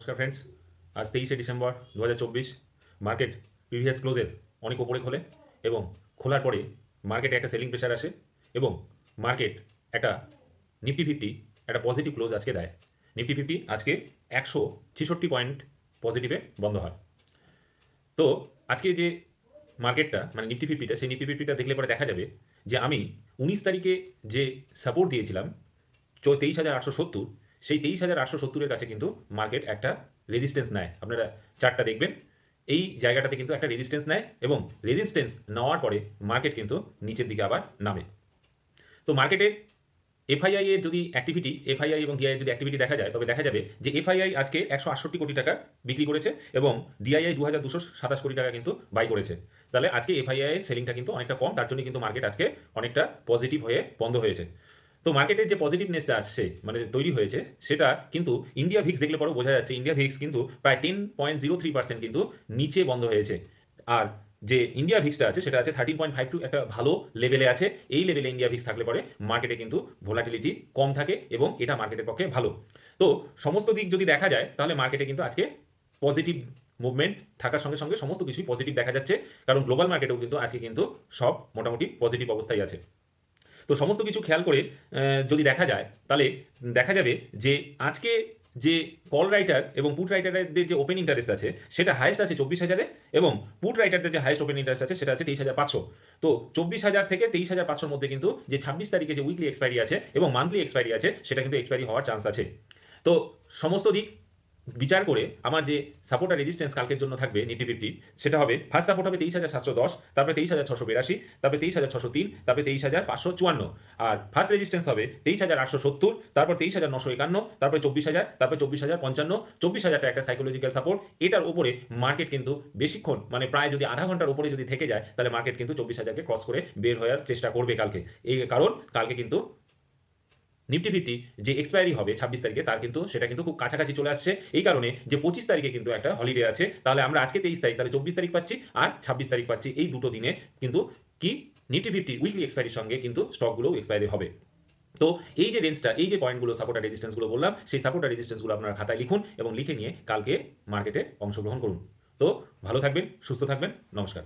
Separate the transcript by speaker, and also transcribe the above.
Speaker 1: নমস্কার ফ্রেন্ডস, আজ 23শে December 2024। Market previous ক্লোজের অনেক ওপরে খোলে এবং খোলার পরে মার্কেটে একটা সেলিং প্রেশার আসে এবং মার্কেট একটা নিফটি 50 একটা পজিটিভ ক্লোজ আজকে দেয়। নিফটি 50 আজকে 166 পয়েন্ট পজিটিভে বন্ধ হয়। তো আজকে যে মার্কেটটা মানে নিফটি 50টা, সেই নিফটি 50টা দেখলে পরে দেখা যাবে যে আমি 19 তারিখে যে সাপোর্ট দিয়েছিলাম 23,870, সেই 23,870-এর কাছে কিন্তু মার্কেট একটা রেজিস্ট্যান্স নেয়। আপনারা চার্টটা দেখবেন, এই জায়গাটাতে কিন্তু একটা রেজিস্ট্যান্স নেয় এবং রেজিস্ট্যান্স নেওয়ার পরে মার্কেট কিন্তু নিচের দিকে আবার নামে। তো মার্কেটের এফআইআই এর যদি অ্যাক্টিভিটি, এফআইআই এবং ডিআই এর যদি অ্যাক্টিভিটি দেখা যায়, তবে দেখা যাবে যে এফআইআই আজকে 168 কোটি টাকা বিক্রি করেছে এবং ডিআইআই 2227 কোটি টাকা কিন্তু বাই করেছে। তাহলে আজকে এফআইআই এর সেলিংটা কিন্তু অনেকটা কম, তার জন্য কিন্তু মার্কেট আজকে অনেকটা পজিটিভ হয়ে বন্ধ হয়েছে। তো মার্কেটের যে পজিটিভনেসটা আসছে মানে তৈরি হয়েছে, সেটা কিন্তু ইন্ডিয়া ভিক্স দেখলে পরে বোঝা যাচ্ছে। ইন্ডিয়া ভিক্স কিন্তু প্রায় 10.03% কিন্তু নিচে বন্ধ হয়েছে। আর যে ইন্ডিয়া ভিক্সটা আছে সেটা আছে 13.52, একটা ভালো লেভেলে আছে। এই লেভেলে ইন্ডিয়া ভিক্স থাকলে পরে মার্কেটে কিন্তু ভোলাটিলিটি কম থাকে এবং এটা মার্কেটের পক্ষে ভালো। তো সমস্ত দিক যদি দেখা যায় তাহলে মার্কেটে কিন্তু আজকে পজিটিভ মুভমেন্ট থাকার সঙ্গে সঙ্গে সমস্ত কিছুই পজিটিভ দেখা যাচ্ছে, কারণ গ্লোবাল মার্কেটেও কিন্তু আজকে কিন্তু সব মোটামুটি পজিটিভ অবস্থায় আছে। তো সমস্ত কিছু খেয়াল করে যদি দেখা যায় তাহলে দেখা যাবে যে আজকে যে কল রাইটার এবং পুট রাইটারদের যে ওপেন ইন্টারেস্ট আছে সেটা হাইয়েস্ট আছে 24,000-এ এবং পুট রাইটারদের যে হাইয়েস্ট ওপেন ইন্টারেস্ট আছে সেটা আছে 23,500। তো 24,000 থেকে 23,500-র মধ্যে কিন্তু যে 26 তারিখে যে উইকলি এক্সপায়ারি আছে এবং মান্থলি এক্সপায়ারি আছে সেটা কিন্তু এক্সপায়ারি হওয়ার চান্স আছে। তো সমস্ত দিক বিচার করে আমার যে সাপোর্ট আর রেজিস্ট্যান্স কালকের জন্য থাকবে নিফটি 50, সেটা হবে ফার্স্ট সাপোর্ট হবে 23,710, তারপরে 23,682, তারপরে 23,603, তারপরে 23,554, আর ফার্স্ট রেজিস্ট্যান্স হবে 23,870, তারপর 23,951, তারপরে 24,000, তারপরে 24,055, 24,000টা একটা সাইকোলজিক্যাল সাপোর্ট। এটার উপরে মার্কেট কিন্তু বেশিক্ষণ মানে প্রায় যদি আধা ঘন্টার উপরে যদি থেকে যায় তাহলে মার্কেট কিন্তু 24,000-কে ক্রস করে বের হওয়ার চেষ্টা করবে কালকে। এই কারণ কালকে কিন্তু নিফটি 50 যে এক্সপায়ারি হবে 26 তারিখে, তার কিন্তু সেটা কিন্তু খুব কাছাকাছি চলে আসছে। এই কারণে যে 25 তারিখে কিন্তু একটা হলিডে আছে, তাহলে আমরা আজকে 23 তারিখ, তাহলে 24 তারিখ পাচ্ছি আর 26 তারিখ পাচ্ছি। এই দুটো দিনে কিন্তু কি নিফটি 50 উইকলি এক্সপায়ারির সঙ্গে কিন্তু স্টকগুলোও এক্সপায়ারি হবে। তো এই যে রেঞ্জটা, এই যে পয়েন্টগুলো সাপোর্ট আর রেজিস্ট্যান্স গুলো বললাম, সেই সাপোর্ট আর রেজিস্ট্যান্স গুলো আপনারা খাতায় লিখুন এবং লিখে নিয়ে কালকে মার্কেটে অংশগ্রহণ করুন। তো ভালো থাকবেন, সুস্থ থাকবেন, নমস্কার।